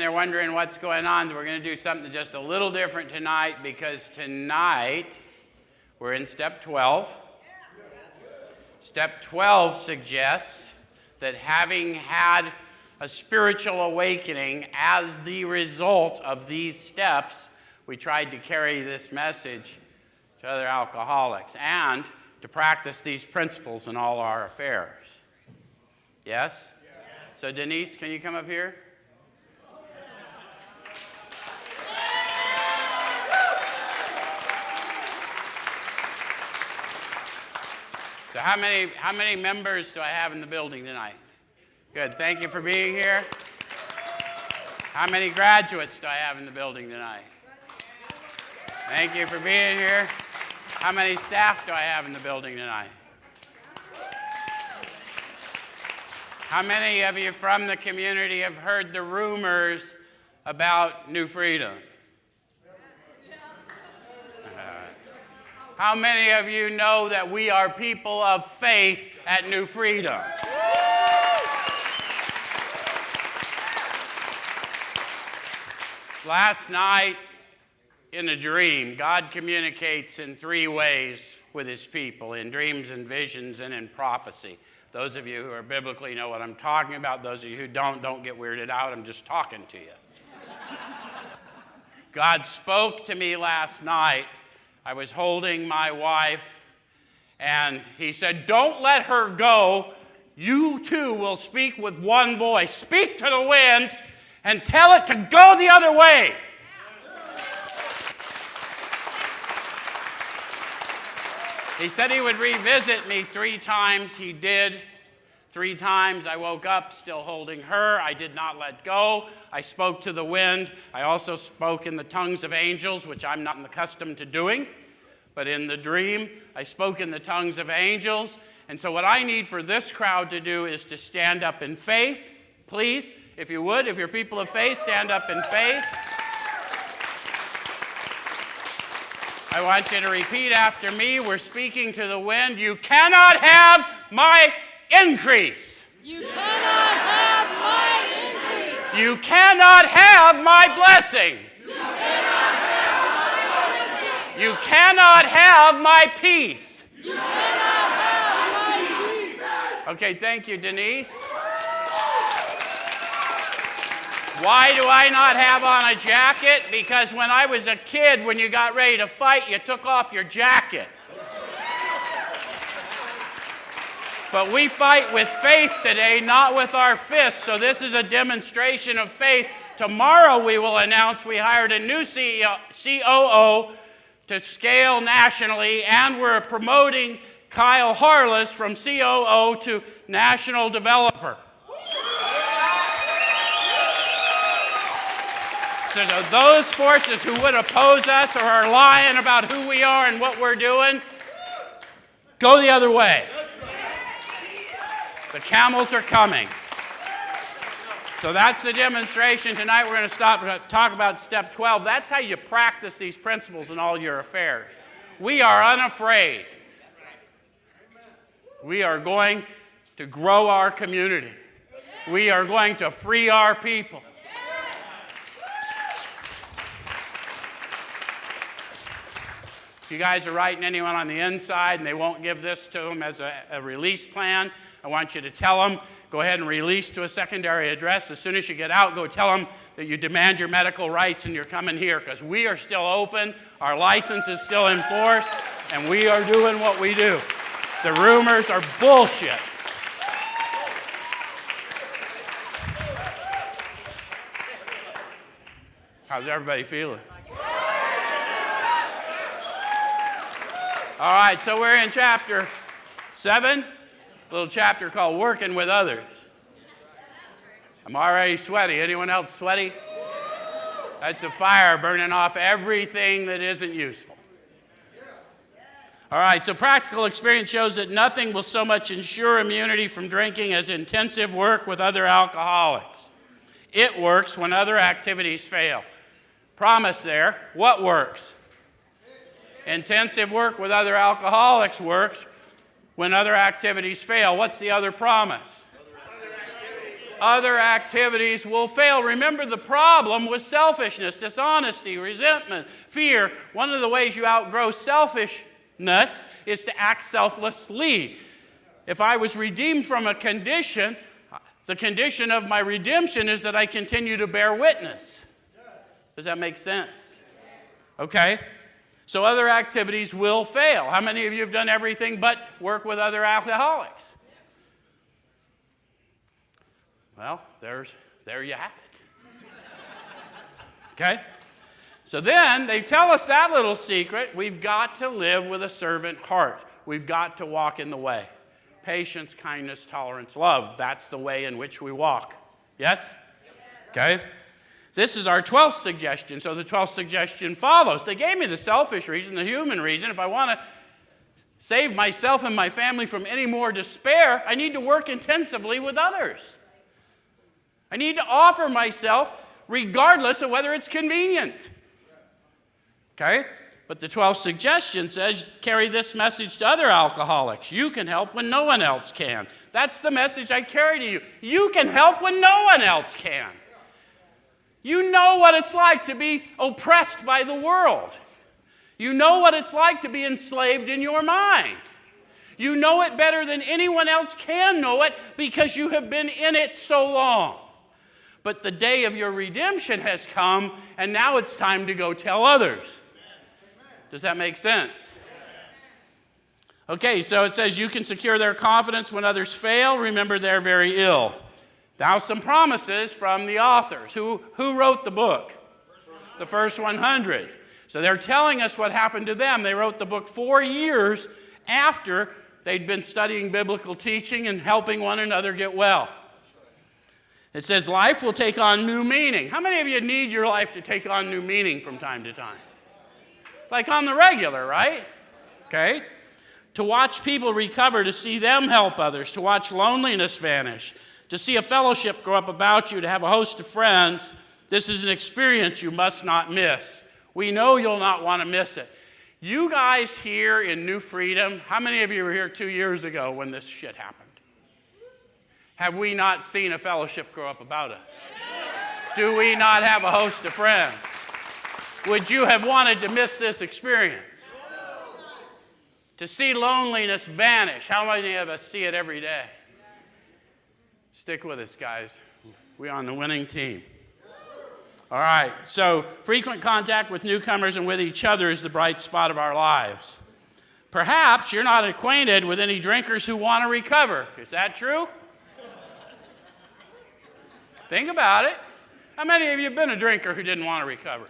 They're wondering what's going on. We're going to do something just a little different tonight because tonight we're in step 12. Step 12 suggests that having had a spiritual awakening as the result of these steps, we tried to carry this message to other alcoholics and to practice these principles in all our affairs. Yes? So Denise, can you come up here? So how many members do I have in the building tonight? Good. Thank you for being here. How many graduates do I have in the building tonight? Thank you for being here. How many staff do I have in the building tonight? How many of you from the community have heard the rumors about New Freedom? How many of you know that we are people of faith at New Freedom? Last night, in a dream, God communicates in three ways with his people, in dreams and visions and in prophecy. Those of you who are biblically know what I'm talking about. Those of you who don't get weirded out. I'm just talking to you. God spoke to me last night. I was holding my wife, and he said, "Don't let her go. You too will speak with one voice. Speak to the wind and tell it to go the other way." He said he would revisit me 3 times. He did. 3 times I woke up still holding her. I did not let go. I spoke to the wind. I also spoke in the tongues of angels, which I'm not accustomed to doing. But in the dream, I spoke in the tongues of angels. And so what I need for this crowd to do is to stand up in faith. Please, if you would, if you're people of faith, stand up in faith. I want you to repeat after me. We're speaking to the wind. You cannot have my increase. You cannot have my increase. You cannot have my blessing. You cannot have my blessing. You cannot have my peace. You cannot have my peace. Okay, thank you, Denise. Why do I not have on a jacket? Because when I was a kid, when you got ready to fight, you took off your jacket. But we fight with faith today, not with our fists. So this is a demonstration of faith. Tomorrow we will announce we hired a new COO to scale nationally, and we're promoting Kyle Harless from COO to national developer. So those forces who would oppose us or are lying about who we are and what we're doing, go the other way. The camels are coming. So that's the demonstration. Tonight we're going to talk about step 12. That's how you practice these principles in all your affairs. We are unafraid. We are going to grow our community. We are going to free our people. If you guys are writing anyone on the inside and they won't give this to them as a release plan, I want you to tell them, go ahead and release to a secondary address. As soon as you get out, go tell them that you demand your medical rights and you're coming here, because we are still open, our license is still in force, and we are doing what we do. The rumors are bullshit. How's everybody feeling? All right, so we're in chapter 7, a little chapter called Working with Others. I'm already sweaty. Anyone else sweaty? That's the fire burning off everything that isn't useful. All right, so practical experience shows that nothing will so much ensure immunity from drinking as intensive work with other alcoholics. It works when other activities fail. Promise there. What works? Intensive work with other alcoholics works when other activities fail. What's the other promise? other activities will fail. Remember, the problem was selfishness, dishonesty, resentment, fear. One of the ways you outgrow selfishness is to act selflessly. If I was redeemed from a condition, the condition of my redemption is that I continue to bear witness. Does that make sense? Okay. So other activities will fail. How many of you have done everything but work with other alcoholics? Well, there you have it. Okay? So then they tell us that little secret. We've got to live with a servant heart. We've got to walk in the way. Patience, kindness, tolerance, love. That's the way in which we walk. Yes? Okay? This is our 12th suggestion. So the 12th suggestion follows. They gave me the selfish reason, the human reason. If I want to save myself and my family from any more despair, I need to work intensively with others. I need to offer myself regardless of whether it's convenient. Okay? But the 12th suggestion says, carry this message to other alcoholics. You can help when no one else can. That's the message I carry to you. You can help when no one else can. You know what it's like to be oppressed by the world. You know what it's like to be enslaved in your mind. You know it better than anyone else can know it because you have been in it so long. But the day of your redemption has come, and now it's time to go tell others. Does that make sense? Okay, so it says you can secure their confidence when others fail. Remember, they're very ill. Now, some promises from the authors. Who wrote the book? The first 100. So they're telling us what happened to them. They wrote the book 4 years after they'd been studying biblical teaching and helping one another get well. It says life will take on new meaning. How many of you need your life to take on new meaning from time to time? Like on the regular, right? Okay. To watch people recover, to see them help others, to watch loneliness vanish, to see a fellowship grow up about you, to have a host of friends. This is an experience you must not miss. We know you'll not want to miss it. You guys here in New Freedom, how many of you were here 2 years ago when this shit happened? Have we not seen a fellowship grow up about us? Do we not have a host of friends? Would you have wanted to miss this experience? To see loneliness vanish. How many of us see it every day? Stick with us, guys. We're on the winning team. All right, so frequent contact with newcomers and with each other is the bright spot of our lives. Perhaps you're not acquainted with any drinkers who want to recover. Is that true? Think about it. How many of you have been a drinker who didn't want to recover?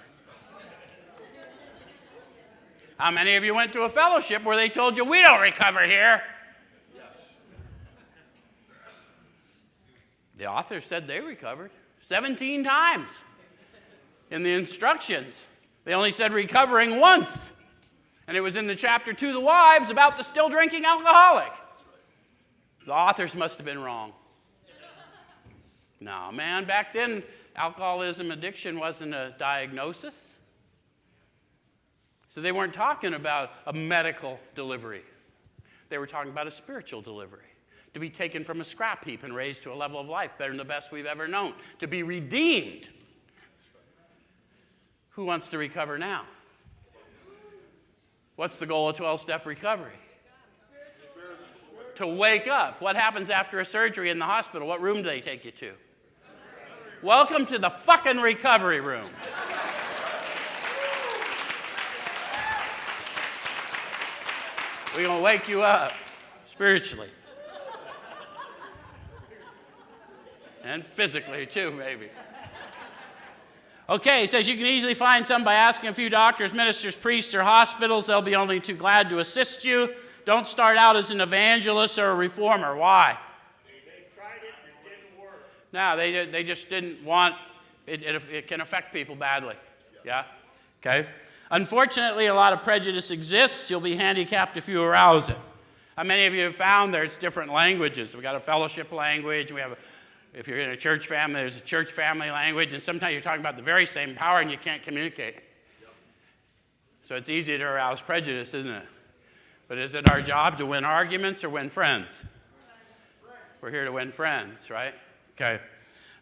How many of you went to a fellowship where they told you, we don't recover here? Yes. The author said they recovered 17 times in the instructions. They only said recovering once. And it was in the chapter 2, the wives, about the still drinking alcoholic. The authors must have been wrong. No, man, back then, alcoholism addiction wasn't a diagnosis. So they weren't talking about a medical delivery. They were talking about a spiritual delivery. To be taken from a scrap heap and raised to a level of life better than the best we've ever known. To be redeemed. Who wants to recover now? What's the goal of 12-step recovery? To wake up. What happens after a surgery in the hospital? What room do they take you to? Welcome to the fucking recovery room. We're going to wake you up spiritually. And physically, too, maybe. Okay, he says you can easily find some by asking a few doctors, ministers, priests, or hospitals. They'll be only too glad to assist you. Don't start out as an evangelist or a reformer. Why? They tried it, it didn't work. No, they just didn't want it. It can affect people badly. Yeah? Okay? Unfortunately, a lot of prejudice exists. You'll be handicapped if you arouse it. How many of you have found there's different languages? We've got a fellowship language. We have if you're in a church family, there's a church family language, and sometimes you're talking about the very same power and you can't communicate. So it's easy to arouse prejudice, isn't it? But is it our job to win arguments or win friends? We're here to win friends, right? Okay.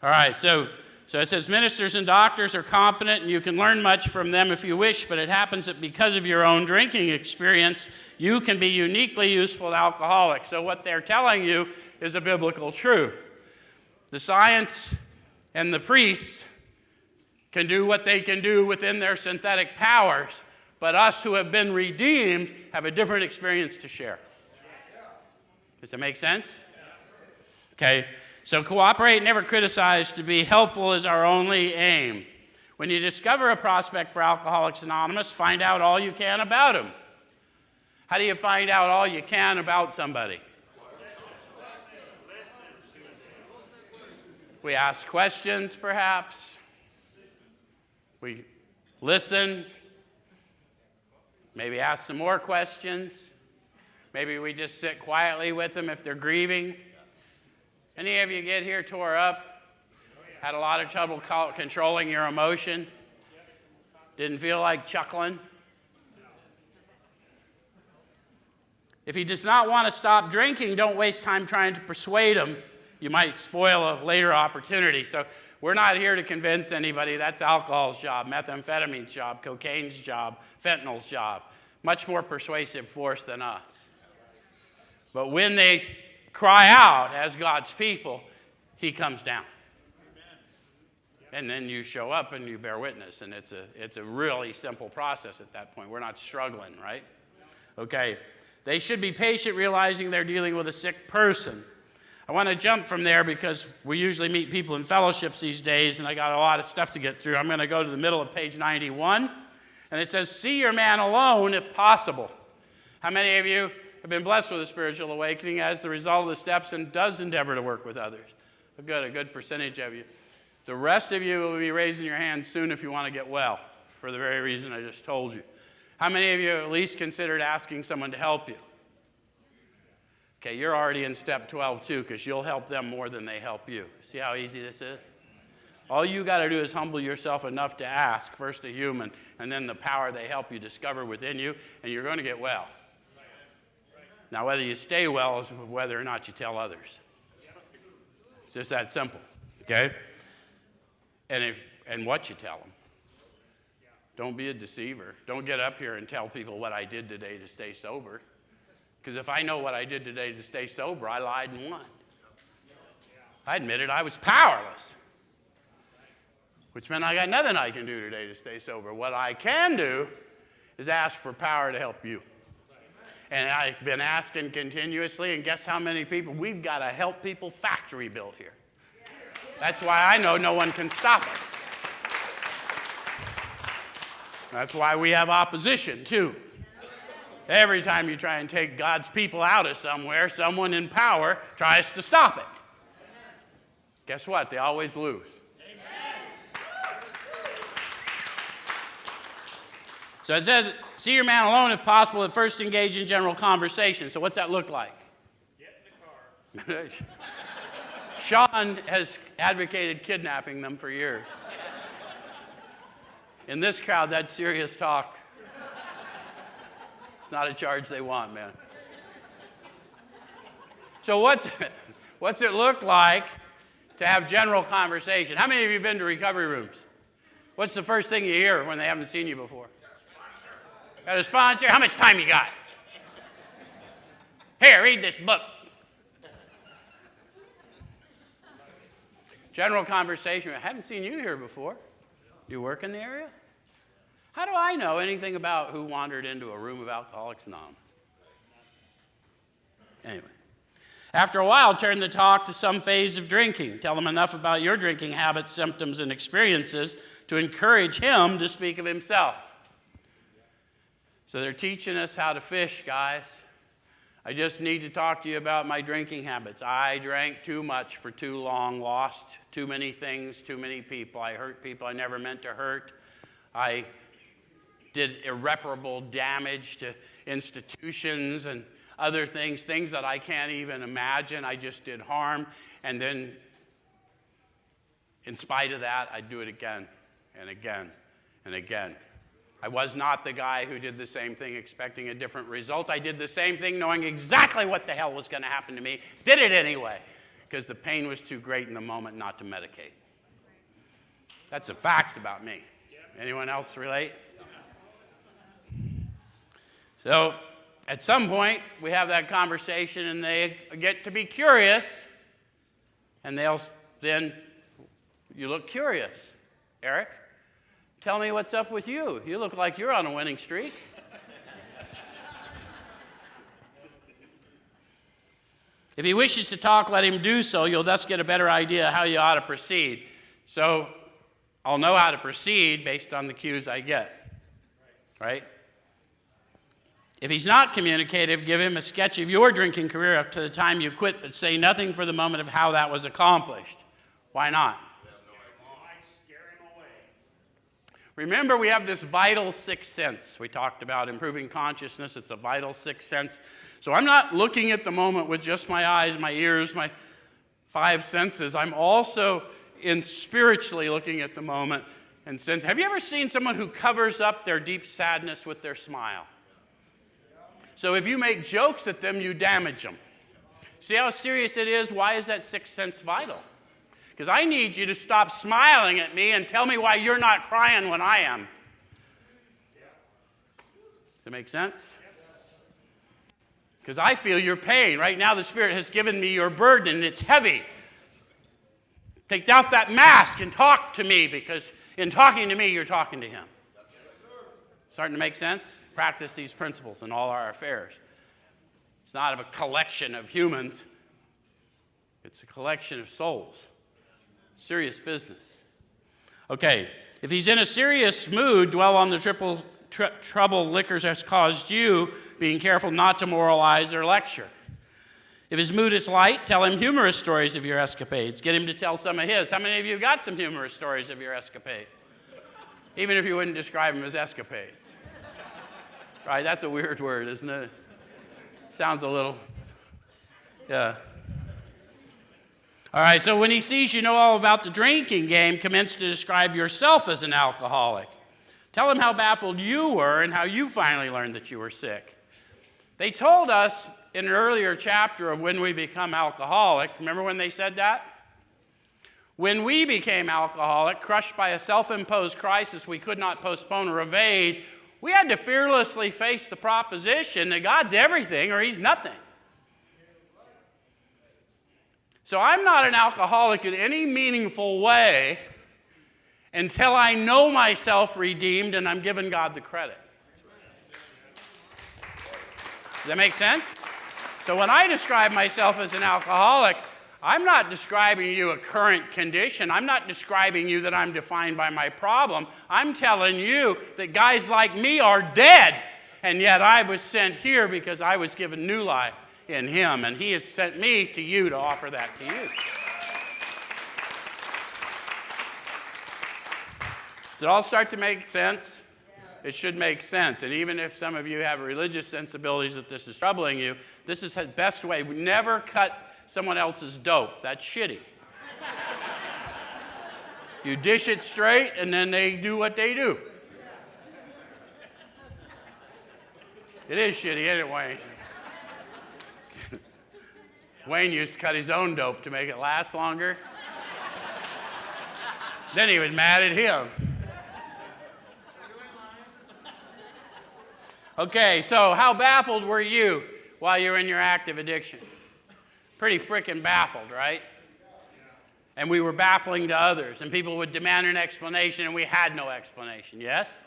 All right, so it says ministers and doctors are competent and you can learn much from them if you wish, but it happens that because of your own drinking experience, you can be uniquely useful to alcoholics. So what they're telling you is a biblical truth. The science and the priests can do what they can do within their synthetic powers, but us who have been redeemed have a different experience to share. Does that make sense? Okay, so cooperate, never criticize. To be helpful is our only aim. When you discover a prospect for Alcoholics Anonymous, find out all you can about him. How do you find out all you can about somebody? We ask questions, perhaps. We listen. Maybe ask some more questions. Maybe we just sit quietly with them if they're grieving. Any of you get here tore up? Had a lot of trouble controlling your emotion? Didn't feel like chuckling? If he does not want to stop drinking, don't waste time trying to persuade him. You might spoil a later opportunity. So we're not here to convince anybody. That's alcohol's job, methamphetamine's job, cocaine's job, fentanyl's job. Much more persuasive force than us. But when they cry out as God's people, he comes down. And then you show up and you bear witness. And it's a really simple process at that point. We're not struggling, right? Okay. They should be patient, realizing they're dealing with a sick person. I want to jump from there because we usually meet people in fellowships these days, and I got a lot of stuff to get through. I'm going to go to the middle of page 91, and it says, see your man alone if possible. How many of you have been blessed with a spiritual awakening as the result of the steps and does endeavor to work with others? A good percentage of you. The rest of you will be raising your hands soon if you want to get well, for the very reason I just told you. How many of you at least considered asking someone to help you? Okay, you're already in step 12 too, because you'll help them more than they help you. See how easy this is? All you got to do is humble yourself enough to ask, first a human, and then the power they help you discover within you, and you're going to get well. Now, whether you stay well is whether or not you tell others. It's just that simple, okay? And what you tell them. Don't be a deceiver. Don't get up here and tell people what I did today to stay sober. Because if I know what I did today to stay sober, I lied and won. I admitted I was powerless, which meant I got nothing I can do today to stay sober. What I can do is ask for power to help you. And I've been asking continuously, and guess how many people? We've got a help people factory built here. That's why I know no one can stop us. That's why we have opposition, too. Every time you try and take God's people out of somewhere, someone in power tries to stop it. Guess what? They always lose. So it says, see your man alone if possible, and first engage in general conversation. So what's that look like? Get in the car. Sean has advocated kidnapping them for years. In this crowd, that's serious talk. It's not a charge they want, man. So what's it look like to have general conversation? How many of you have been to recovery rooms? What's the first thing you hear when they haven't seen you before? Got a sponsor? How much time you got? Here, read this book. General conversation. I haven't seen you here before. You work in the area? How do I know anything about who wandered into a room of Alcoholics Anonymous? Anyway. After a while, turn the talk to some phase of drinking. Tell them enough about your drinking habits, symptoms, and experiences to encourage him to speak of himself. So they're teaching us how to fish, guys. I just need to talk to you about my drinking habits. I drank too much for too long, lost too many things, too many people. I hurt people I never meant to hurt. I did irreparable damage to institutions and other things that I can't even imagine. I just did harm. And then, in spite of that, I'd do it again and again and again. I was not the guy who did the same thing expecting a different result. I did the same thing knowing exactly what the hell was going to happen to me. Did it anyway. because the pain was too great in the moment not to medicate. That's the facts about me. Anyone else relate? So at some point, we have that conversation, and they get to be curious, and then you look curious. Eric, tell me what's up with you. You look like you're on a winning streak. If he wishes to talk, let him do so. You'll thus get a better idea how you ought to proceed. So I'll know how to proceed based on the cues I get. Right? If he's not communicative, give him a sketch of your drinking career up to the time you quit, but say nothing for the moment of how that was accomplished. Why not? Remember, we have this vital sixth sense. We talked about improving consciousness. It's a vital sixth sense. So I'm not looking at the moment with just my eyes, my ears, my five senses. I'm also spiritually looking at the moment and sense. Have you ever seen someone who covers up their deep sadness with their smile? So if you make jokes at them, you damage them. See how serious it is? Why is that sixth sense vital? Because I need you to stop smiling at me and tell me why you're not crying when I am. Does that make sense? Because I feel your pain. Right now the Spirit has given me your burden and it's heavy. Take off that mask and talk to me, because in talking to me, you're talking to Him. Starting to make sense? Practice these principles in all our affairs. It's not a collection of humans. It's a collection of souls. Serious business. Okay, if he's in a serious mood, dwell on the trouble liquors has caused you, being careful not to moralize or lecture. If his mood is light, tell him humorous stories of your escapades. Get him to tell some of his. How many of you got some humorous stories of your escapade? Even if you wouldn't describe them as escapades. Right, that's a weird word, isn't it? Sounds a little, yeah. All right, so when he sees you know all about the drinking game, commence to describe yourself as an alcoholic. Tell him how baffled you were and how you finally learned that you were sick. They told us in an earlier chapter of when we become alcoholic, remember when they said that? When we became alcoholic, crushed by a self-imposed crisis we could not postpone or evade, we had to fearlessly face the proposition that God's everything or He's nothing. So I'm not an alcoholic in any meaningful way until I know myself redeemed and I'm giving God the credit. Does that make sense? So when I describe myself as an alcoholic, I'm not describing you a current condition. I'm not describing you that I'm defined by my problem. I'm telling you that guys like me are dead, and yet I was sent here because I was given new life in Him, and He has sent me to you to offer that to you. Does it all start to make sense? It should make sense. And even if some of you have religious sensibilities that this is troubling you, this is the best way. Never cut someone else's dope. That's shitty. You dish it straight, and then they do what they do. It is shitty, isn't it, Wayne? Wayne used to cut his own dope to make it last longer. Then he was mad at him. Okay, so how baffled were you while you were in your active addiction? Pretty freaking baffled, right? And we were baffling to others, and people would demand an explanation, and we had no explanation, yes?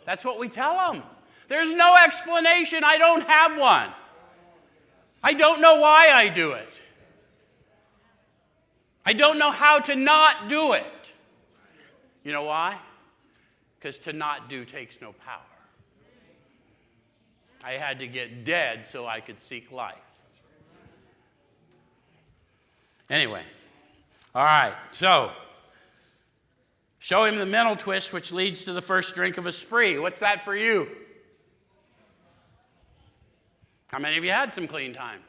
That's what we tell them. There's no explanation. I don't have one. I don't know why I do it. I don't know how to not do it. You know why? Because to not do takes no power. I had to get dead so I could seek life. Anyway, all right, so show him the mental twist which leads to the first drink of a spree. What's that for you? How many of you had some clean time?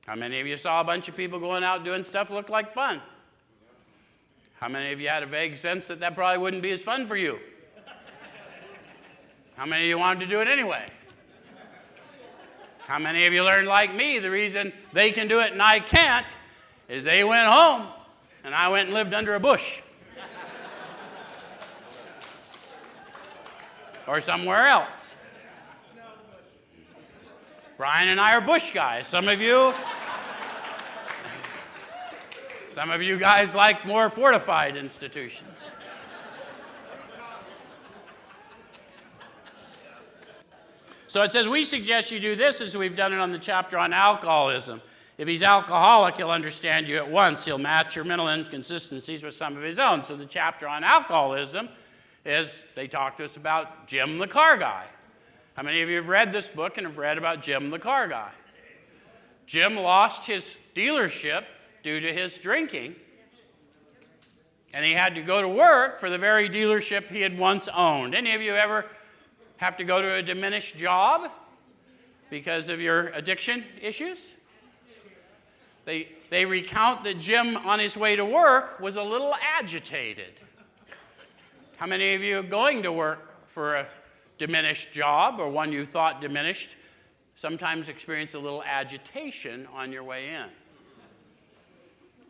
How many of you saw a bunch of people going out doing stuff that looked like fun? How many of you had a vague sense that that probably wouldn't be as fun for you? How many of you wanted to do it anyway? How many of you learned like me? The reason they can do it and I can't is they went home and I went and lived under a bush. Or somewhere else. Brian and I are bush guys. Some of you guys like more fortified institutions. So it says, we suggest you do this as we've done it on the chapter on alcoholism. If he's alcoholic, he'll understand you at once. He'll match your mental inconsistencies with some of his own. So the chapter on alcoholism is, they talk to us about Jim the car guy. How many of you have read this book and have read about Jim the car guy? Jim lost his dealership due to his drinking, and he had to go to work for the very dealership he had once owned. Any of you ever have to go to a diminished job because of your addiction issues? They recount that Jim, on his way to work, was a little agitated. How many of you are going to work for a diminished job, or one you thought diminished, sometimes experience a little agitation on your way in?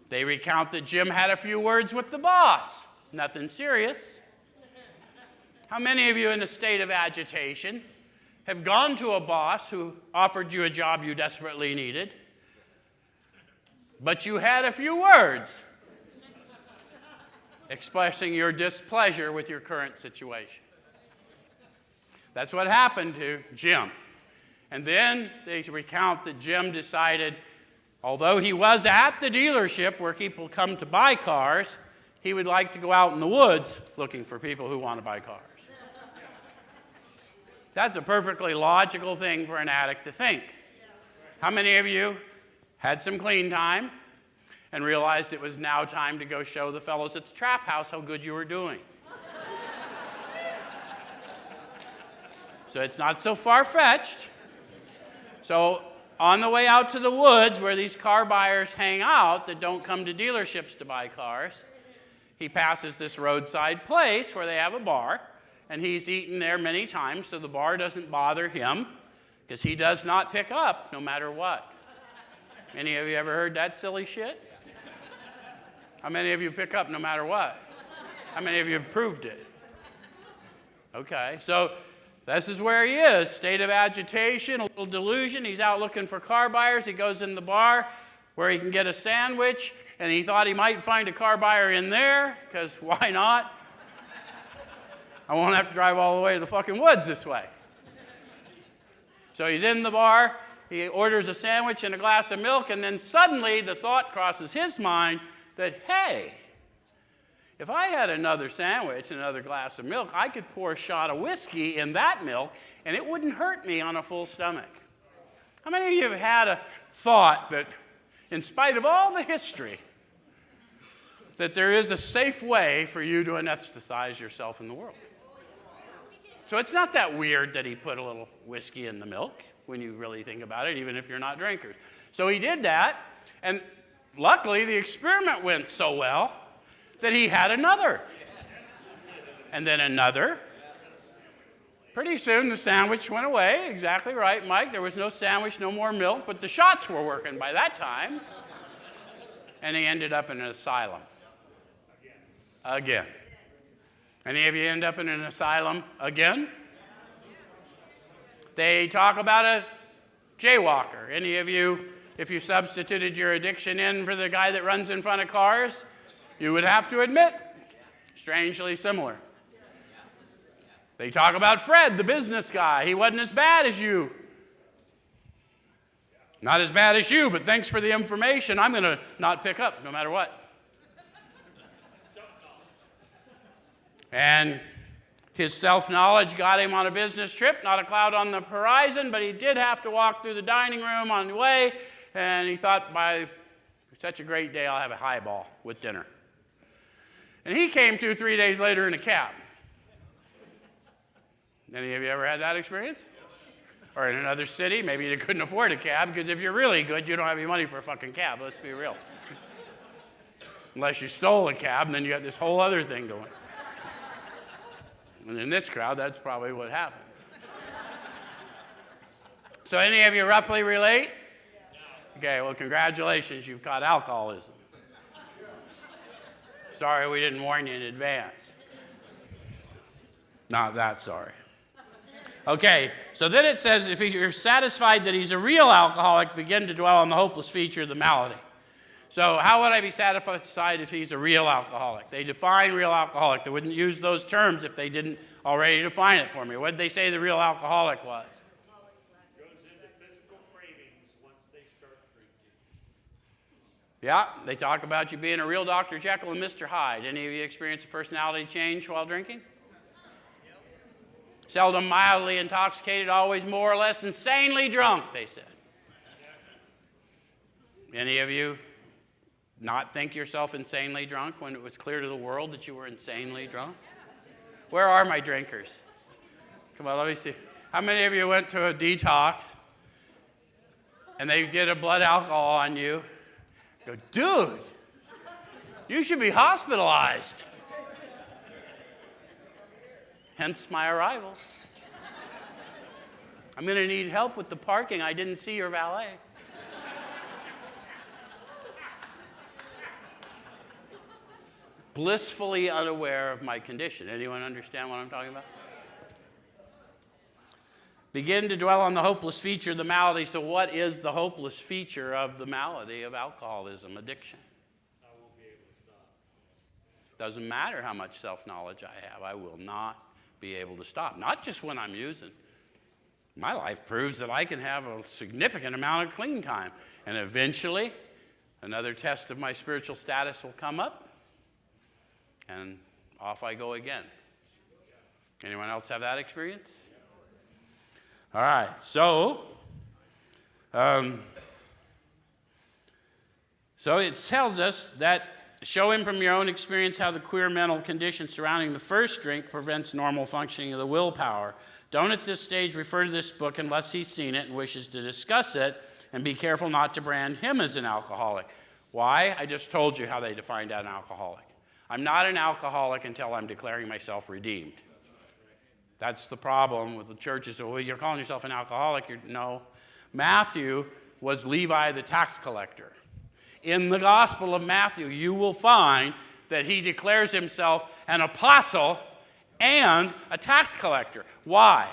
They recount that Jim had a few words with the boss. Nothing serious. How many of you in a state of agitation have gone to a boss who offered you a job you desperately needed, but you had a few words expressing your displeasure with your current situation? That's what happened to Jim. And then they recount that Jim decided, although he was at the dealership where people come to buy cars, he would like to go out in the woods looking for people who want to buy cars. That's a perfectly logical thing for an addict to think. How many of you had some clean time and realized it was now time to go show the fellows at the trap house how good you were doing? So it's not so far-fetched. So on the way out to the woods where these car buyers hang out that don't come to dealerships to buy cars, he passes this roadside place where they have a bar, and he's eaten there many times, so the bar doesn't bother him because he does not pick up no matter what. Any of you ever heard that silly shit? How many of you pick up no matter what? How many of you have proved it? Okay, so this is where he is, state of agitation, a little delusion. He's out looking for car buyers. He goes in the bar where he can get a sandwich, and he thought he might find a car buyer in there, because why not? I won't have to drive all the way to the fucking woods this way. So he's in the bar, he orders a sandwich and a glass of milk, and then suddenly the thought crosses his mind that, hey, if I had another sandwich and another glass of milk, I could pour a shot of whiskey in that milk, and it wouldn't hurt me on a full stomach. How many of you have had a thought that, in spite of all the history, that there is a safe way for you to anesthetize yourself in the world? So it's not that weird that he put a little whiskey in the milk when you really think about it, even if you're not drinkers. So he did that, and luckily the experiment went so well that he had another, and then another. Pretty soon the sandwich went away. Exactly right, Mike. There was no sandwich, no more milk, but the shots were working by that time. And he ended up in an asylum. Again. Any of you end up in an asylum again? They talk about a jaywalker. Any of you, if you substituted your addiction in for the guy that runs in front of cars, you would have to admit, strangely similar. They talk about Fred, the business guy. He wasn't as bad as you. Not as bad as you, but thanks for the information. I'm going to not pick up no matter what. And his self-knowledge got him on a business trip, not a cloud on the horizon, but he did have to walk through the dining room on the way, and he thought, by such a great day, I'll have a highball with dinner. And he came to 3 days later in a cab. Any of you ever had that experience? Or in another city, maybe you couldn't afford a cab, because if you're really good, you don't have any money for a fucking cab, let's be real. Unless you stole a cab, and then you got this whole other thing going. And in this crowd, that's probably what happened. So any of you roughly relate? Okay, well, congratulations, you've caught alcoholism. Sorry we didn't warn you in advance. Not that sorry. Okay, so then it says, if you're satisfied that he's a real alcoholic, begin to dwell on the hopeless feature of the malady. So how would I be satisfied if he's a real alcoholic? They define real alcoholic. They wouldn't use those terms if they didn't already define it for me. What did they say the real alcoholic was? Goes into physical cravings once they start drinking. Yeah, they talk about you being a real Dr. Jekyll and Mr. Hyde. Any of you experience a personality change while drinking? Seldom mildly intoxicated, always more or less insanely drunk, they said. Any of you not think yourself insanely drunk when it was clear to the world that you were insanely drunk? Where are my drinkers? Come on, let me see. How many of you went to a detox and they get a blood alcohol on you? Go, dude, you should be hospitalized. Hence my arrival. I'm going to need help with the parking. I didn't see your valet. Blissfully unaware of my condition. Anyone understand what I'm talking about? Begin to dwell on the hopeless feature of the malady. So what is the hopeless feature of the malady of alcoholism, addiction? I won't be able to stop. Doesn't matter how much self-knowledge I have. I will not be able to stop. Not just when I'm using. My life proves that I can have a significant amount of clean time. And eventually, another test of my spiritual status will come up. And off I go again. Anyone else have that experience? All right, so it tells us that show him from your own experience how the queer mental condition surrounding the first drink prevents normal functioning of the willpower. Don't at this stage refer to this book unless he's seen it and wishes to discuss it, and be careful not to brand him as an alcoholic. Why? I just told you how they defined an alcoholic. I'm not an alcoholic until I'm declaring myself redeemed. That's the problem with the churches. Well, you're calling yourself an alcoholic. No. Matthew was Levi the tax collector. In the Gospel of Matthew, you will find that he declares himself an apostle and a tax collector. Why?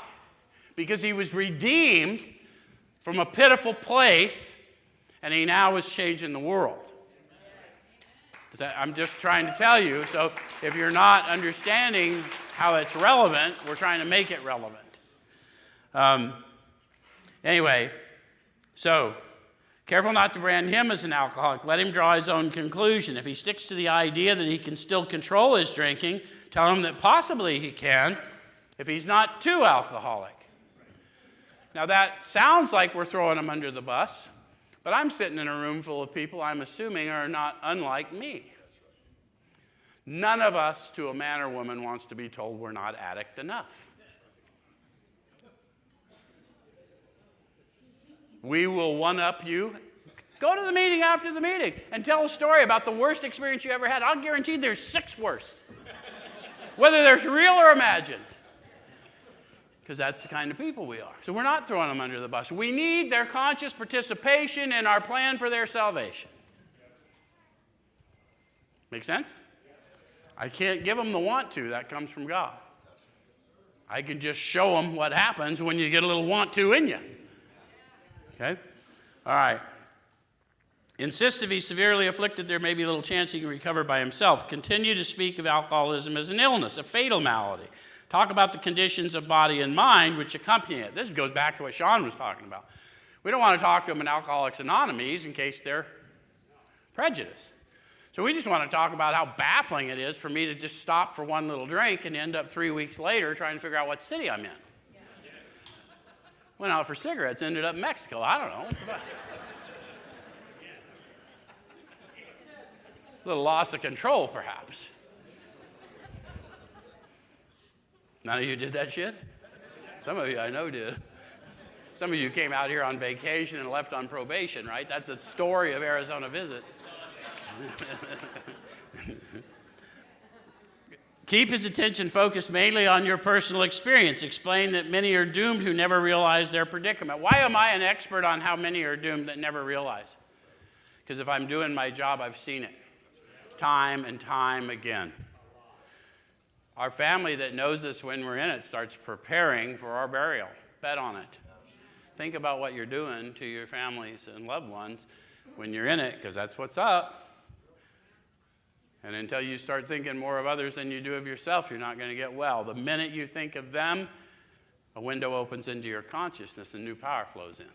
Because he was redeemed from a pitiful place, and he now is changing the world. I'm just trying to tell you, so if you're not understanding how it's relevant, we're trying to make it relevant. Anyway, so careful not to brand him as an alcoholic. Let him draw his own conclusion. If he sticks to the idea that he can still control his drinking, tell him that possibly he can if he's not too alcoholic. Now that sounds like we're throwing him under the bus. But I'm sitting in a room full of people I'm assuming are not unlike me. None of us, to a man or woman, wants to be told we're not addict enough. We will one-up you. Go to the meeting after the meeting and tell a story about the worst experience you ever had. I'll guarantee there's 6 worse. Whether they're real or imagined. Because that's the kind of people we are. So we're not throwing them under the bus. We need their conscious participation in our plan for their salvation. Make sense? I can't give them the want to. That comes from God. I can just show them what happens when you get a little want to in you. Okay? All right. Insist if he's severely afflicted, there may be little chance he can recover by himself. Continue to speak of alcoholism as an illness, a fatal malady. Talk about the conditions of body and mind which accompany it. This goes back to what Sean was talking about. We don't want to talk to them in Alcoholics Anonymous in case they're prejudiced. So we just want to talk about how baffling it is for me to just stop for one little drink and end up 3 weeks later trying to figure out what city I'm in. Went out for cigarettes, ended up in Mexico. I don't know. A little loss of control, perhaps. None of you did that shit? Some of you I know did. Some of you came out here on vacation and left on probation, right? That's the story of Arizona Visit. Keep his attention focused mainly on your personal experience. Explain that many are doomed who never realize their predicament. Why am I an expert on how many are doomed that never realize? Because if I'm doing my job, I've seen it time and time again. Our family that knows us when we're in it starts preparing for our burial. Bet on it. Think about what you're doing to your families and loved ones when you're in it, because that's what's up. And until you start thinking more of others than you do of yourself, you're not going to get well. The minute you think of them, a window opens into your consciousness and new power flows in.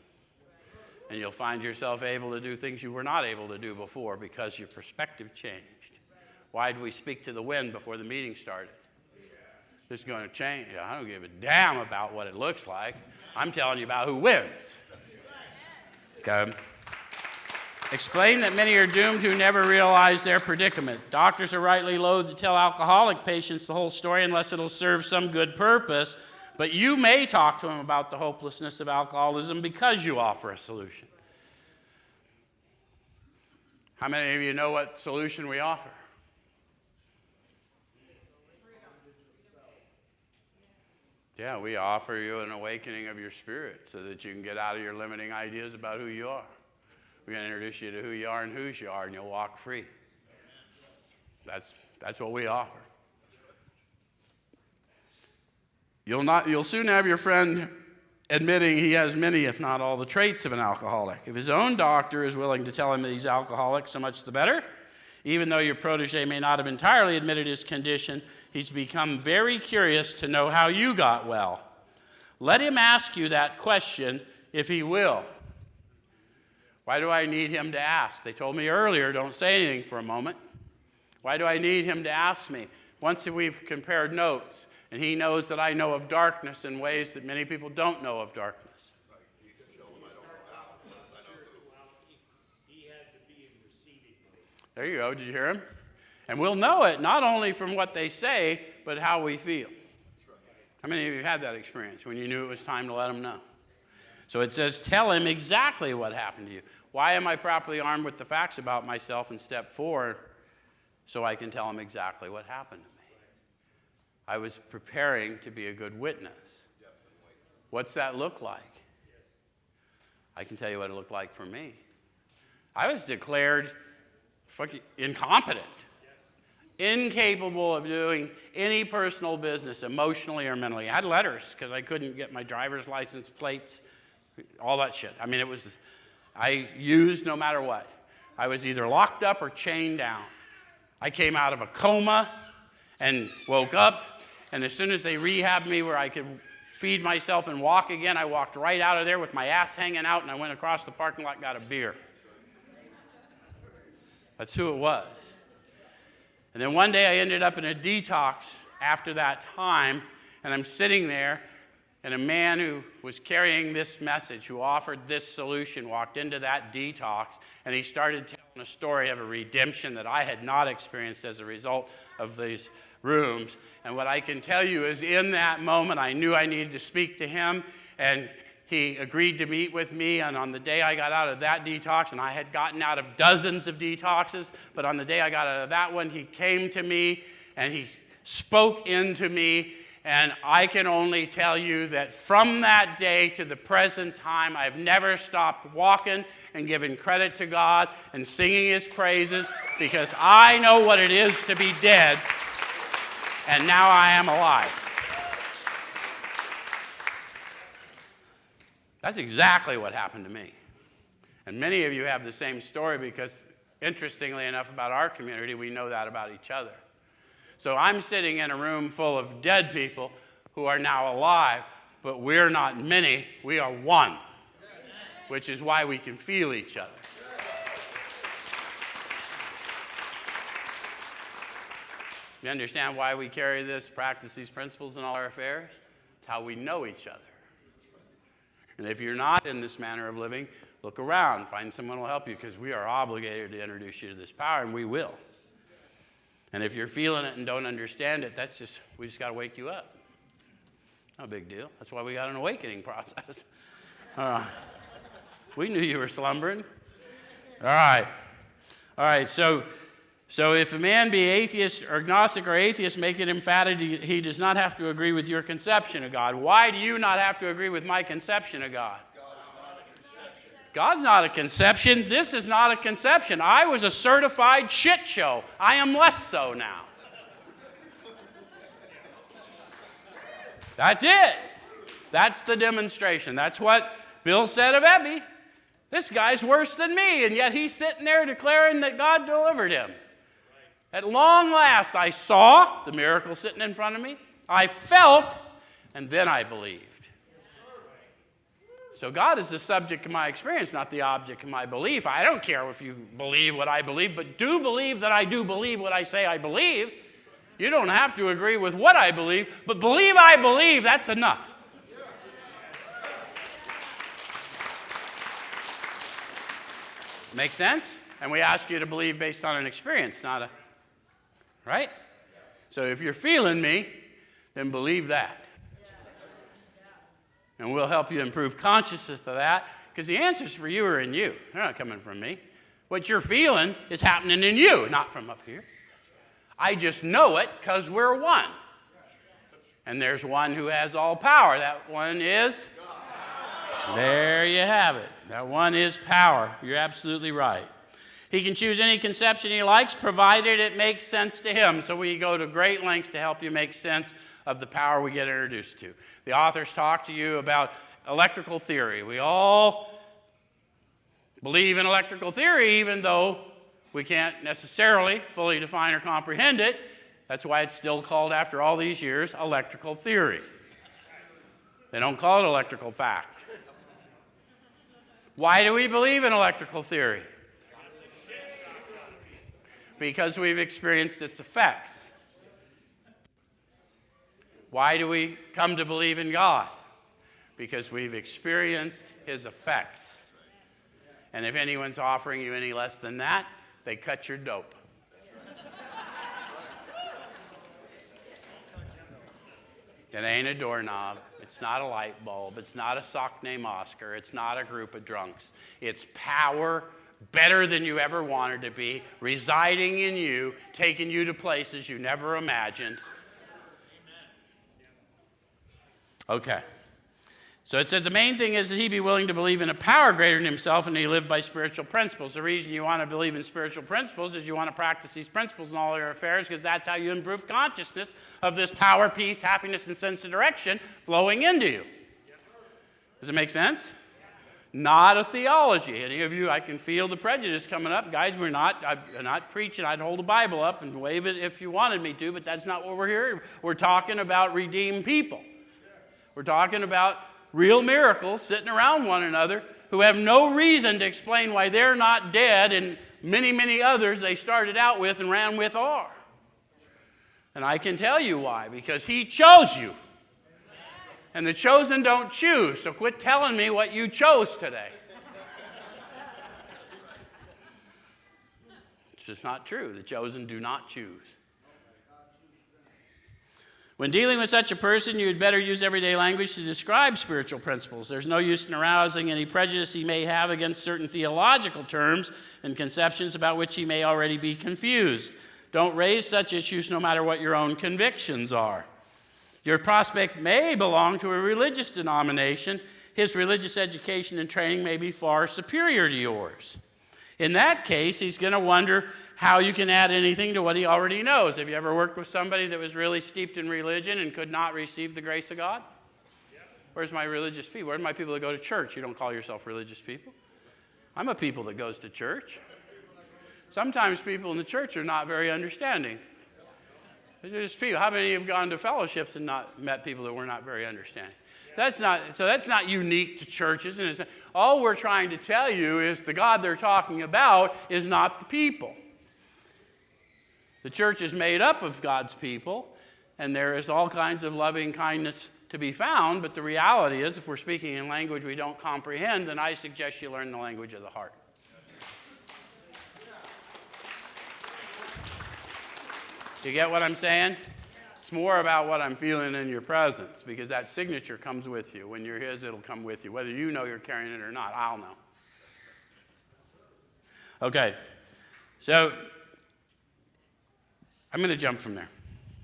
And you'll find yourself able to do things you were not able to do before because your perspective changed. Why did we speak to the wind before the meeting started? It's going to change. I don't give a damn about what it looks like. I'm telling you about who wins. Okay. Explain that many are doomed who never realize their predicament. Doctors are rightly loath to tell alcoholic patients the whole story unless it'll serve some good purpose, but you may talk to them about the hopelessness of alcoholism because you offer a solution. How many of you know what solution we offer? Yeah, we offer you an awakening of your spirit so that you can get out of your limiting ideas about who you are. We're going to introduce you to who you are and whose you are, and you'll walk free. That's what we offer. You'll soon have your friend admitting he has many, if not all, the traits of an alcoholic. If his own doctor is willing to tell him that he's alcoholic, so much the better. Even though your protege may not have entirely admitted his condition, he's become very curious to know how you got well. Let him ask you that question if he will. Why do I need him to ask? They told me earlier, don't say anything for a moment. Why do I need him to ask me? Once we've compared notes, and he knows that I know of darkness in ways that many people don't know of darkness. There you go. Did you hear him? And we'll know it not only from what they say, but how we feel. How many of you had that experience when you knew it was time to let them know? So it says, tell him exactly what happened to you. Why am I properly armed with the facts about myself in step 4? So I can tell him exactly what happened to me. I was preparing to be a good witness. What's that look like? I can tell you what it looked like for me. I was declared fucking incompetent, incapable of doing any personal business emotionally or mentally. I had letters because I couldn't get my driver's license plates, all that shit. I mean, I used no matter what. I was either locked up or chained down. I came out of a coma and woke up, and as soon as they rehabbed me where I could feed myself and walk again, I walked right out of there with my ass hanging out, and I went across the parking lot and got a beer. That's who it was. And then one day I ended up in a detox after that time, and I'm sitting there, and a man who was carrying this message, who offered this solution, walked into that detox, and he started telling a story of a redemption that I had not experienced as a result of these rooms. And what I can tell you is in that moment, I knew I needed to speak to him, and he agreed to meet with me. And on the day I got out of that detox, and I had gotten out of dozens of detoxes, but on the day I got out of that one, he came to me, and he spoke into me. And I can only tell you that from that day to the present time, I've never stopped walking and giving credit to God and singing his praises, because I know what it is to be dead, and now I am alive. That's exactly what happened to me. And many of you have the same story because, interestingly enough, about our community, we know that about each other. So I'm sitting in a room full of dead people who are now alive, but we're not many, we are one, which is why we can feel each other. You understand why we carry this, practice these principles in all our affairs? It's how we know each other. And if you're not in this manner of living, look around, find someone who will help you, because we are obligated to introduce you to this power, and we will. And if you're feeling it and don't understand it, we just got to wake you up. Not a big deal. That's why we got an awakening process. We knew you were slumbering. All right. So So if a man be atheist or agnostic or atheist, make it emphatic he does not have to agree with your conception of God. Why do you not have to agree with my conception of God? God's not a conception. This is not a conception. I was a certified shit show. I am less so now. That's it. That's the demonstration. That's what Bill said of Ebby. This guy's worse than me, and yet he's sitting there declaring that God delivered him. At long last, I saw the miracle sitting in front of me. I felt, and then I believed. So God is the subject of my experience, not the object of my belief. I don't care if you believe what I believe, but do believe that I do believe what I say I believe. You don't have to agree with what I believe, but believe I believe, that's enough. Make sense? And we ask you to believe based on an experience, not a... Right? So if you're feeling me, then believe that. And we'll help you improve consciousness of that, because the answers for you are in you. They're not coming from me. What you're feeling is happening in you, not from up here. I just know it because we're one. And there's one who has all power. That one is... There you have it. That one is power. You're absolutely right. He can choose any conception he likes, provided it makes sense to him. So we go to great lengths to help you make sense of the power we get introduced to. The authors talk to you about electrical theory. We all believe in electrical theory, even though we can't necessarily fully define or comprehend it. That's why it's still called, after all these years, electrical theory. They don't call it electrical fact. Why do we believe in electrical theory? Because we've experienced its effects. Why do we come to believe in God? Because we've experienced his effects. And if anyone's offering you any less than that, they cut your dope. It ain't a doorknob. It's not a light bulb. It's not a sock named Oscar. It's not a group of drunks. It's power better than you ever wanted to be, residing in you, taking you to places you never imagined. Okay. So it says the main thing is that he be willing to believe in a power greater than himself, and he live by spiritual principles. The reason you want to believe in spiritual principles is you want to practice these principles in all your affairs, because that's how you improve consciousness of this power, peace, happiness, and sense of direction flowing into you. Does it make sense? Not a theology. Any of you, I can feel the prejudice coming up. Guys, I'm not preaching. I'd hold the Bible up and wave it if you wanted me to, but that's not what we're here. We're talking about redeemed people. We're talking about real miracles sitting around one another who have no reason to explain why they're not dead, and many, many others they started out with and ran with are. And I can tell you why, because he chose you. And the chosen don't choose, so quit telling me what you chose today. It's just not true. The chosen do not choose. When dealing with such a person, you had better use everyday language to describe spiritual principles. There's no use in arousing any prejudice he may have against certain theological terms and conceptions about which he may already be confused. Don't raise such issues no matter what your own convictions are. Your prospect may belong to a religious denomination. His religious education and training may be far superior to yours. In that case, he's going to wonder how you can add anything to what he already knows. Have you ever worked with somebody that was really steeped in religion and could not receive the grace of God? Where's my religious people? Where's my people that go to church? You don't call yourself religious people. I'm a people that goes to church. Sometimes people in the church are not very understanding. They're just people. How many have gone to fellowships and not met people that were not very understanding? That's not unique to churches. And all we're trying to tell you is the God they're talking about is not the people. The church is made up of God's people, and there is all kinds of loving kindness to be found, but the reality is if we're speaking in language we don't comprehend, then I suggest you learn the language of the heart. You get what I'm saying? It's more about what I'm feeling in your presence, because that signature comes with you. When you're his, it'll come with you. Whether you know you're carrying it or not, I'll know. Okay. So I'm going to jump from there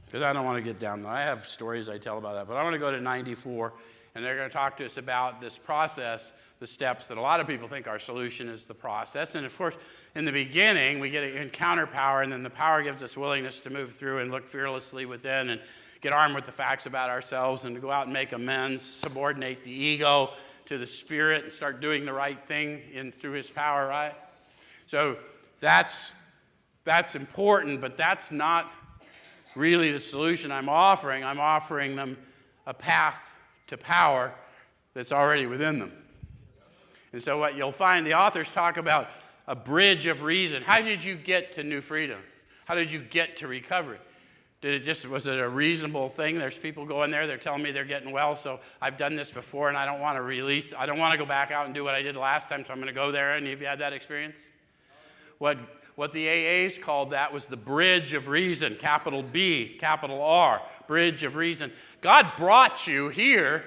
because I don't want to get down there. I have stories I tell about that, but I want to go to 94, and they're going to talk to us about this process, the steps that a lot of people think our solution is the process. And of course, in the beginning, we get an encounter power, and then the power gives us willingness to move through and look fearlessly within and get armed with the facts about ourselves and to go out and make amends, subordinate the ego to the Spirit and start doing the right thing through His power, right? So that's important, but that's not really the solution I'm offering. I'm offering them a path to power that's already within them. And so what you'll find, the authors talk about a bridge of reason. How did you get to new freedom? How did you get to recovery? Was it a reasonable thing? There's people going there, they're telling me they're getting well, so I've done this before and I don't want to go back out and do what I did last time, so I'm going to go there. Any of you had that experience? What the AAs called that was the bridge of reason, capital B, capital R, bridge of reason. God brought you here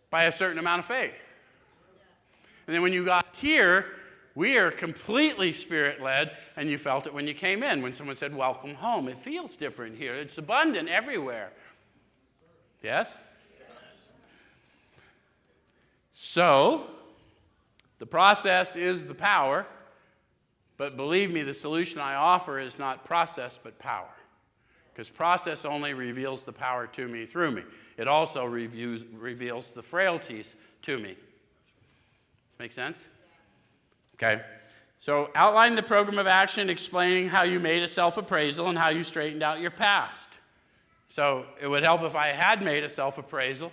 by a certain amount of faith. And then when you got here, we are completely Spirit-led, and you felt it when you came in. When someone said, welcome home, it feels different here. It's abundant everywhere. Yes? So, the process is the power, but believe me, the solution I offer is not process, but power. Because process only reveals the power to me through me. It also reveals the frailties to me. Make sense? Okay. So outline the program of action explaining how you made a self-appraisal and how you straightened out your past. So it would help if I had made a self-appraisal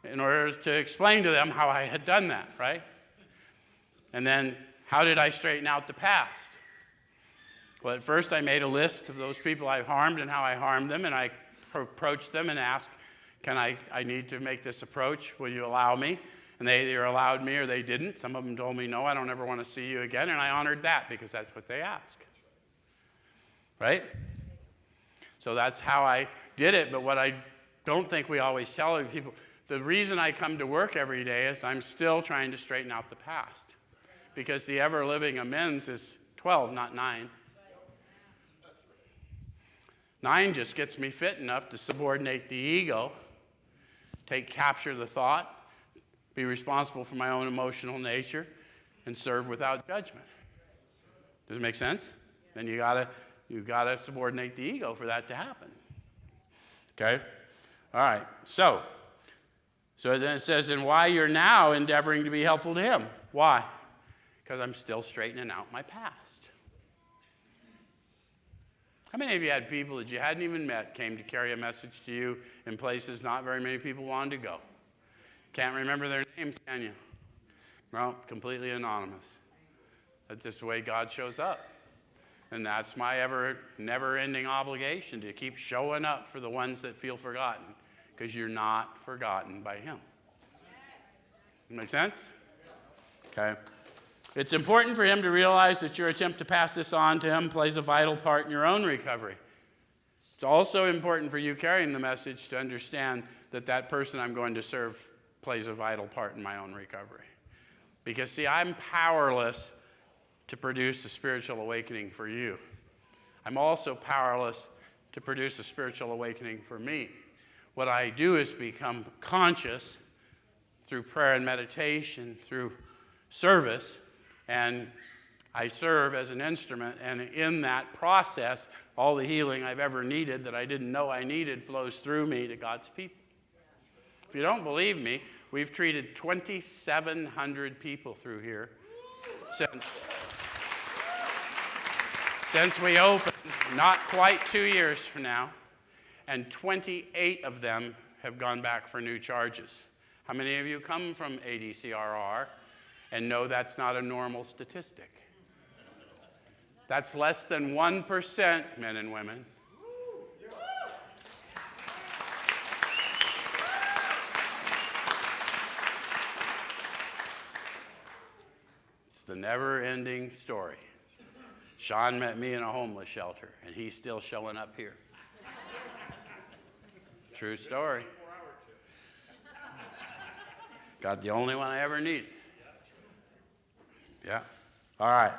in order to explain to them how I had done that, right? And then how did I straighten out the past? Well, at first I made a list of those people I harmed and how I harmed them, and I approached them and asked, I need to make this approach, will you allow me? And they either allowed me or they didn't. Some of them told me, no, I don't ever want to see you again, and I honored that because that's what they asked. Right? So that's how I did it, but what I don't think we always tell people, the reason I come to work every day is I'm still trying to straighten out the past. Because the ever-living amends is 12, not 9. 9 just gets me fit enough to subordinate the ego, capture the thought, be responsible for my own emotional nature, and serve without judgment. Does it make sense? Then you gotta subordinate the ego for that to happen. Okay? All right. So then it says, and why you're now endeavoring to be helpful to Him. Why? Because I'm still straightening out my past. How many of you had people that you hadn't even met came to carry a message to you in places not very many people wanted to go? Can't remember their names, can you? Well, completely anonymous. That's just the way God shows up. And that's my never-ending obligation, to keep showing up for the ones that feel forgotten, because you're not forgotten by Him. Make sense? Okay. It's important for Him to realize that your attempt to pass this on to Him plays a vital part in your own recovery. It's also important for you carrying the message to understand that that person I'm going to serve plays a vital part in my own recovery. Because, see, I'm powerless to produce a spiritual awakening for you. I'm also powerless to produce a spiritual awakening for me. What I do is become conscious through prayer and meditation, through service, and I serve as an instrument, and in that process, all the healing I've ever needed that I didn't know I needed flows through me to God's people. If you don't believe me, we've treated 2,700 people through here since we opened, not quite 2 years from now, and 28 of them have gone back for new charges. How many of you come from ADCRR and know that's not a normal statistic? That's less than 1%, men and women. It's the never-ending story. Sean met me in a homeless shelter, and he's still showing up here. True story. Got the only one I ever needed. Yeah. All right.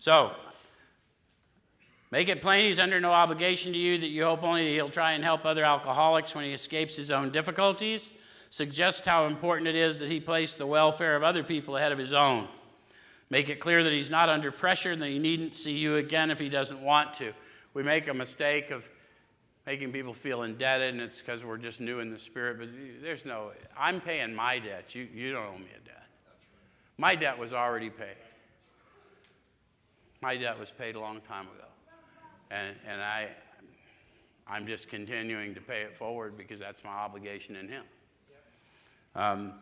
So, Make it plain he's under no obligation to you, that you hope only that he'll try and help other alcoholics when he escapes his own difficulties. Suggest how important it is that he place the welfare of other people ahead of his own. Make it clear that he's not under pressure and that he needn't see you again if he doesn't want to. We make a mistake of making people feel indebted, and it's because we're just new in the spirit, but I'm paying my debt. You don't owe me a debt. My debt was already paid. My debt was paid a long time ago. And I'm just continuing to pay it forward because that's my obligation in him.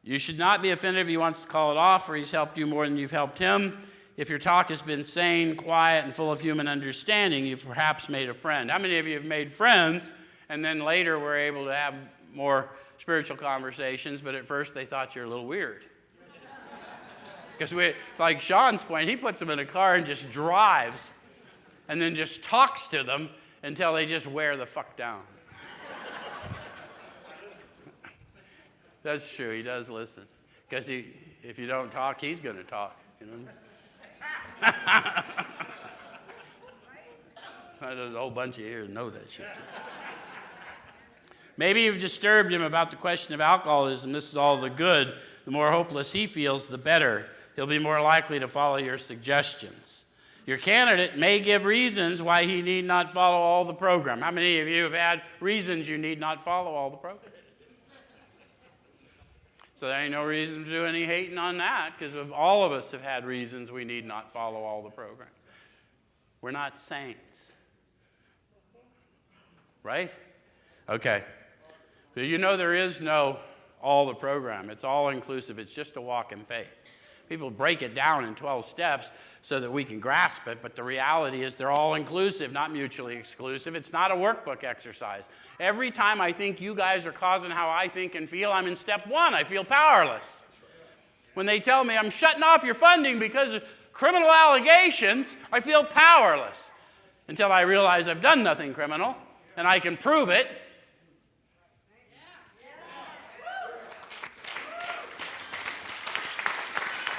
You should not be offended if he wants to call it off, or he's helped you more than you've helped him. If your talk has been sane, quiet, and full of human understanding, you've perhaps made a friend. How many of you have made friends and then later were able to have more spiritual conversations, but at first they thought you're a little weird? Because like Sean's point, he puts them in a car and just drives and then just talks to them until they just wear the fuck down. That's true, he does listen. Because if you don't talk, he's going to talk. You know? There's a whole bunch of you here that know that shit. Maybe you've disturbed him about the question of alcoholism. This is all the good. The more hopeless he feels, the better. He'll be more likely to follow your suggestions. Your candidate may give reasons why he need not follow all the program. How many of you have had reasons you need not follow all the program? So there ain't no reason to do any hating on that, because all of us have had reasons we need not follow all the program. We're not saints. Right? Okay. So you know there is no all the program. It's all inclusive. It's just a walk in faith. People break it down in 12 steps so that we can grasp it, but the reality is they're all inclusive, not mutually exclusive. It's not a workbook exercise. Every time I think you guys are causing how I think and feel, I'm in step 1. I feel powerless. When they tell me I'm shutting off your funding because of criminal allegations, I feel powerless until I realize I've done nothing criminal and I can prove it.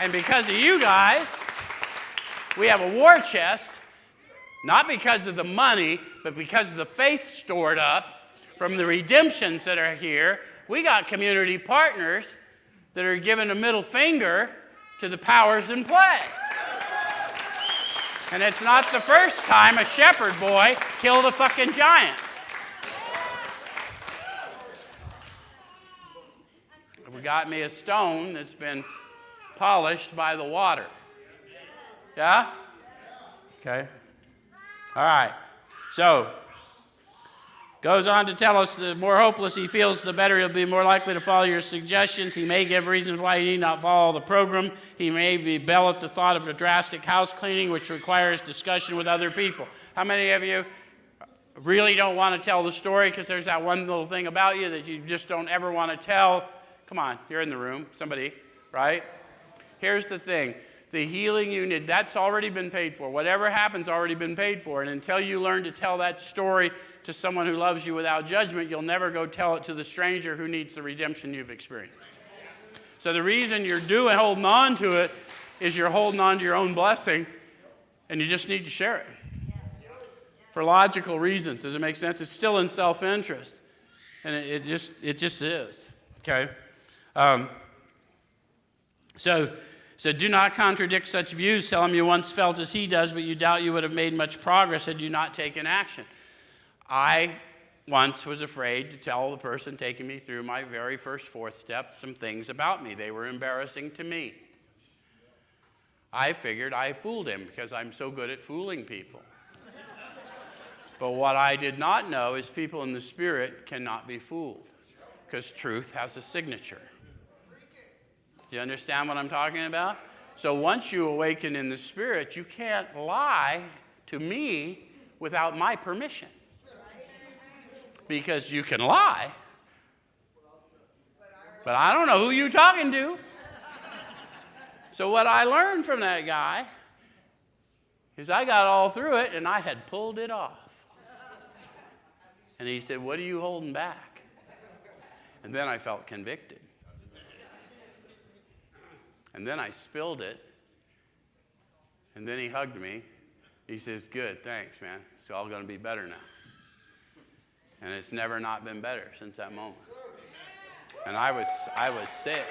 And because of you guys, we have a war chest, not because of the money, but because of the faith stored up from the redemptions that are here. We got community partners that are giving a middle finger to the powers in play. And it's not the first time a shepherd boy killed a fucking giant. We got me a stone that's been polished by the water. Yeah? Okay. All right. So, goes on to tell us the more hopeless he feels, the better he'll be more likely to follow your suggestions. He may give reasons why he need not follow the program. He may rebel at the thought of a drastic house cleaning, which requires discussion with other people. How many of you really don't want to tell the story because there's that one little thing about you that you just don't ever want to tell? Come on, you're in the room. Somebody, right? Here's the thing. The healing you need, that's already been paid for. Whatever happens, already been paid for. And until you learn to tell that story to someone who loves you without judgment, you'll never go tell it to the stranger who needs the redemption you've experienced. So the reason you're holding on to it is you're holding on to your own blessing, and you just need to share it. For logical reasons. Does it make sense? It's still in self-interest. And it just is. Okay? So do not contradict such views. Tell him you once felt as he does, but you doubt you would have made much progress had you not taken action. I once was afraid to tell the person taking me through my very first 4th step some things about me. They were embarrassing to me. I figured I fooled him because I'm so good at fooling people. But what I did not know is people in the spirit cannot be fooled because truth has a signature. Do you understand what I'm talking about? So once you awaken in the spirit, you can't lie to me without my permission. Because you can lie, but I don't know who you're talking to. So what I learned from that guy is I got all through it and I had pulled it off. And he said, "What are you holding back?" And then I felt convicted. And then I spilled it. And then he hugged me. He says, good, thanks, man. It's all going to be better now. And it's never not been better since that moment. And I was sick.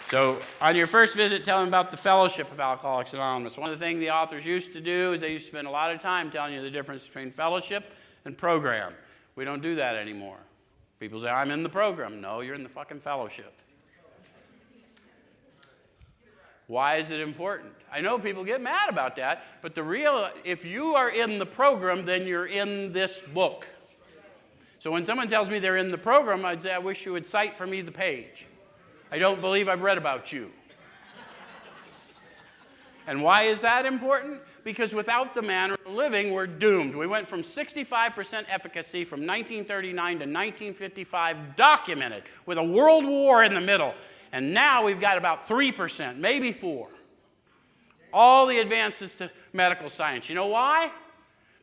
So on your first visit, tell them about the fellowship of Alcoholics Anonymous. One of the things the authors used to do is they used to spend a lot of time telling you the difference between fellowship and program. We don't do that anymore. People say, I'm in the program. No, you're in the fucking fellowship. Why is it important? I know people get mad about that, but if you are in the program, then you're in this book. So when someone tells me they're in the program, I'd say, I wish you would cite for me the page. I don't believe I've read about you. And why is that important? Because without the manner of living, we're doomed. We went from 65% efficacy from 1939 to 1955, documented, with a world war in the middle. And now we've got about 3%, maybe 4%. All the advances to medical science. You know why?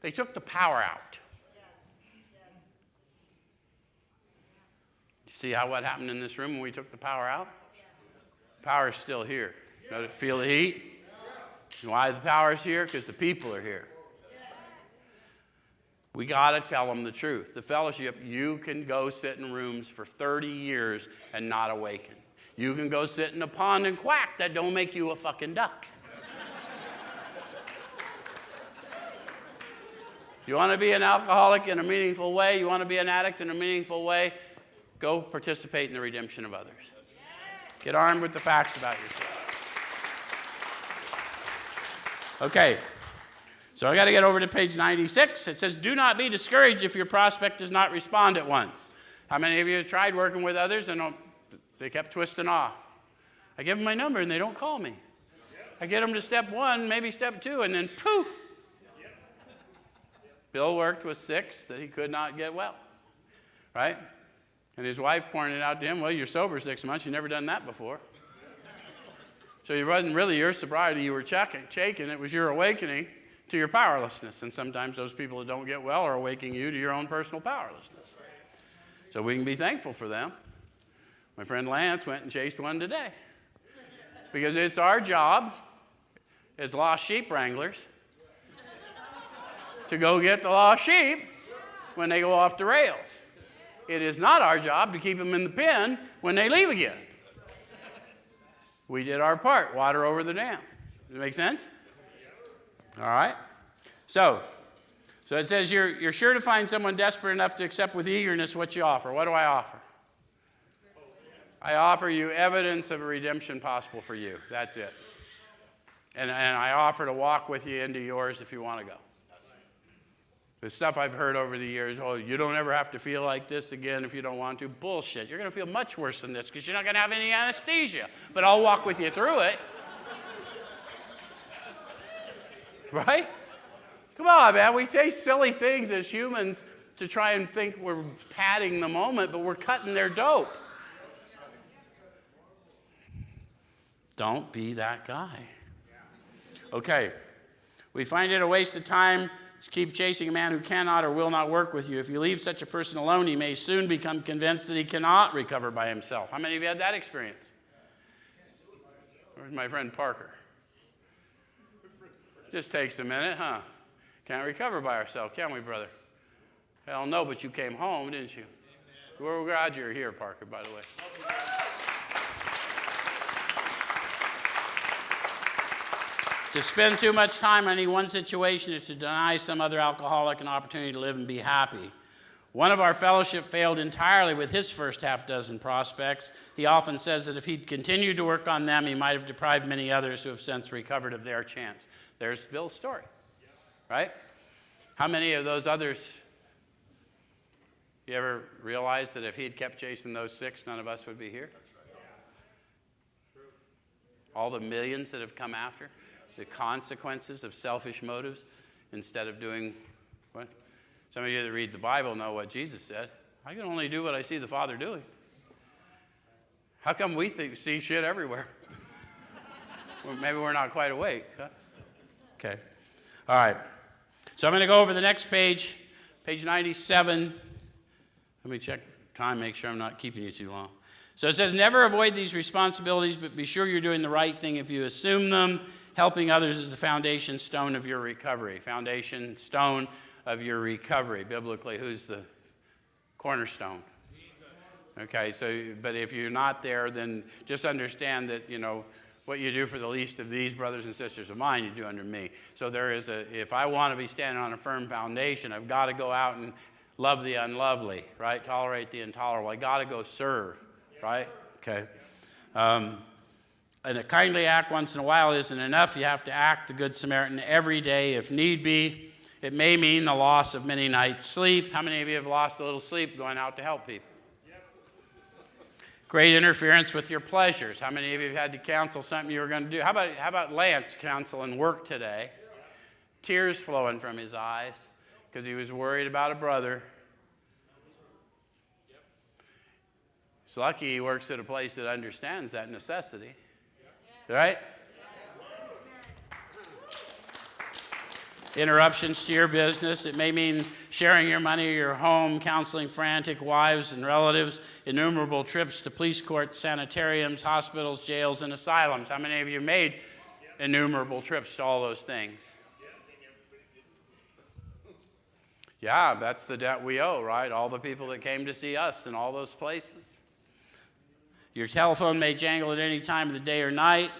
They took the power out. See what happened in this room when we took the power out? Power is still here. You feel the heat? Why the power is here? Because the people are here. We got to tell them the truth. The fellowship, you can go sit in rooms for 30 years and not awaken. You can go sit in a pond and quack. That don't make you a fucking duck. You want to be an alcoholic in a meaningful way? You want to be an addict in a meaningful way? Go participate in the redemption of others. Get armed with the facts about yourself. Okay, so I got to get over to page 96. It says, do not be discouraged if your prospect does not respond at once. How many of you have tried working with others and they kept twisting off? I give them my number and they don't call me. I get them to step 1, maybe step 2, and then poof. Bill worked with 6 that he could not get well, right? And his wife pointed out to him, well, you're sober 6 months. You've never done that before. So it wasn't really your sobriety you were shaking. It was your awakening to your powerlessness. And sometimes those people that don't get well are awakening you to your own personal powerlessness. So we can be thankful for them. My friend Lance went and chased one today. Because it's our job as lost sheep wranglers to go get the lost sheep when they go off the rails. It is not our job to keep them in the pen when they leave again. We did our part, water over the dam. Does it make sense? All right. So it says you're sure to find someone desperate enough to accept with eagerness what you offer. What do I offer? I offer you evidence of a redemption possible for you. That's it. And I offer to walk with you into yours if you want to go. The stuff I've heard over the years, oh, you don't ever have to feel like this again if you don't want to. Bullshit. You're going to feel much worse than this because you're not going to have any anesthesia. But I'll walk with you through it. Right? Come on, man. We say silly things as humans to try and think we're padding the moment, but we're cutting their dope. Don't be that guy. Okay. We find it a waste of time to keep chasing a man who cannot or will not work with you. If you leave such a person alone, he may soon become convinced that he cannot recover by himself. How many of you had that experience? Where's my friend Parker? Just takes a minute, huh? Can't recover by ourselves, can we, brother? Hell no, but you came home, didn't you? We're glad you're here, Parker, by the way. To spend too much time on any one situation is to deny some other alcoholic an opportunity to live and be happy. One of our fellowship failed entirely with his first half dozen prospects. He often says that if he'd continued to work on them, he might have deprived many others who have since recovered of their chance. There's Bill's story, right? How many of those others, you ever realize that if he'd kept chasing those 6, none of us would be here? All the millions that have come after? The consequences of selfish motives instead of doing what? Some of you that read the Bible know what Jesus said. I can only do what I see the Father doing. How come we see shit everywhere? Well, maybe we're not quite awake. Huh? Okay. All right. So I'm going to go over the next page, page 97. Let me check time, make sure I'm not keeping you too long. So it says, never avoid these responsibilities, but be sure you're doing the right thing if you assume them. Helping others is the foundation stone of your recovery. Foundation stone of your recovery. Biblically, who's the cornerstone? Okay, so, but if you're not there, then just understand that, what you do for the least of these brothers and sisters of mine, you do under me. So if I want to be standing on a firm foundation, I've got to go out and love the unlovely, right? Tolerate the intolerable. I got to go serve, right? Okay. And a kindly act once in a while isn't enough. You have to act the Good Samaritan every day if need be. It may mean the loss of many nights' sleep. How many of you have lost a little sleep going out to help people? Great interference with your pleasures. How many of you have had to cancel something you were going to do? How about Lance canceling work today? Tears flowing from his eyes because he was worried about a brother. It's lucky he works at a place that understands that necessity. Right? Interruptions to your business. It may mean sharing your money or your home, counseling frantic wives and relatives, innumerable trips to police courts, sanitariums, hospitals, jails, and asylums. How many of you made innumerable trips to all those things? Yeah, that's the debt we owe, right? All the people that came to see us in all those places. Your telephone may jangle at any time of the day or night.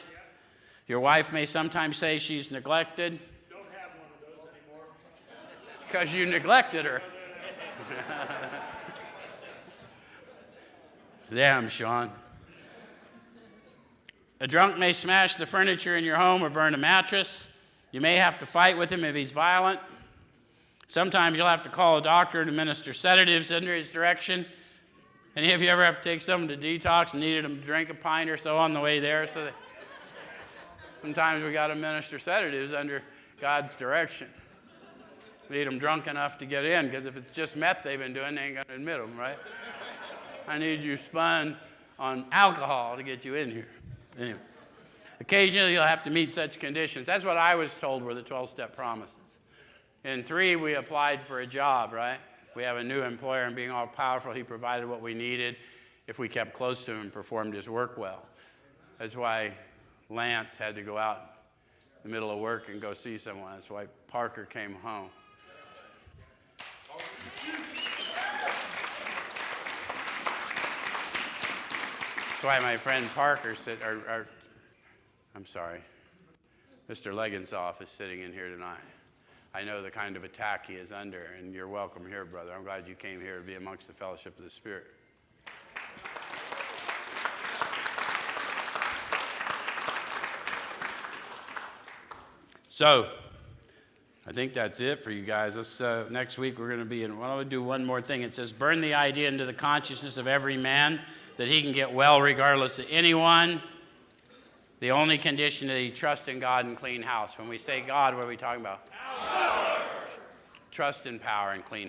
Your wife may sometimes say she's neglected. Don't have one of those anymore. Because you neglected her. Damn, Sean. A drunk may smash the furniture in your home or burn a mattress. You may have to fight with him if he's violent. Sometimes you'll have to call a doctor to administer sedatives under his direction. Any of you ever have to take someone to detox and needed them to drink a pint or so on the way there? Sometimes we got to administer sedatives under God's direction. Need them drunk enough to get in, because if it's just meth they've been doing, they ain't going to admit them, right? I need you spun on alcohol to get you in here. Anyway, occasionally you'll have to meet such conditions. That's what I was told were the 12-step promises. In 3, we applied for a job, right? We have a new employer, and being all powerful, he provided what we needed if we kept close to him and performed his work well. That's why Lance had to go out in the middle of work and go see someone. That's why Parker came home. That's why my friend Parker Mr. Legensoff is sitting in here tonight. I know the kind of attack he is under, and you're welcome here, brother. I'm glad you came here to be amongst the fellowship of the Spirit. So, I think that's it for you guys. Next week we're going to be in, well, I'll do one more thing. It says, burn the idea into the consciousness of every man that he can get well regardless of anyone. The only condition that he trusts in God and clean house. When we say God, what are we talking about? Power. Trust in power and clean house.